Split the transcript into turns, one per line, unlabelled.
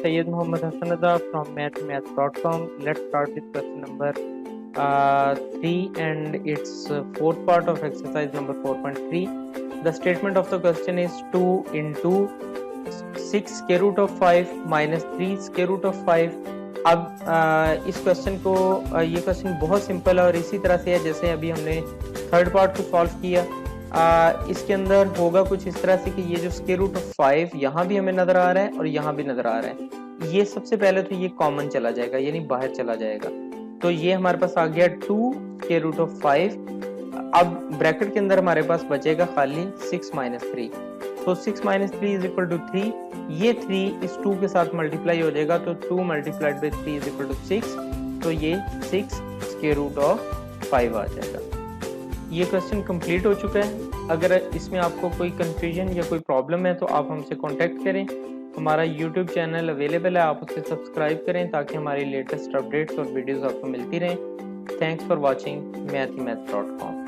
Syed Muhammad Hasanada from mathmath.com. Let's start with question number 3 and its fourth part of exercise number 4.3. The statement of the question is 2 into 6 square root of 5 minus 3 square root of 5. अब इस question को ये question बहुत simple है और इसी तरह से है जैसे अभी हमने थर्ड पार्ट को सॉल्व किया। इसके अंदर होगा कुछ इस तरह से कि ये जो स्क्वायर रूट ऑफ 5 यहाँ भी हमें नजर आ रहा है और यहाँ भी नजर आ रहा है। ये सबसे पहले तो ये कॉमन चला जाएगा यानी बाहर चला जाएगा, तो ये हमारे पास आ गया 2 स्क्वायर रूट ऑफ 5। अब ब्रैकेट के अंदर हमारे पास बचेगा खाली 6 माइनस 3, तो 6 माइनस 3 इज इक्वल टू 3। ये 3 इस 2 के साथ मल्टीप्लाई हो जाएगा, तो 2 multiplied by 3 is equal to 6, तो ये 6 स्क्वायर रूट ऑफ 5 आ जाएगा। ये क्वेश्चन कंप्लीट हो चुका है। अगर इसमें आपको कोई कंफ्यूजन या कोई प्रॉब्लम है तो आप हमसे कांटेक्ट करें। हमारा यूट्यूब चैनल अवेलेबल है, आप उसे सब्सक्राइब करें ताकि हमारी लेटेस्ट अपडेट्स और वीडियोस आपको मिलती रहें। Thanks for watching mathmath.com।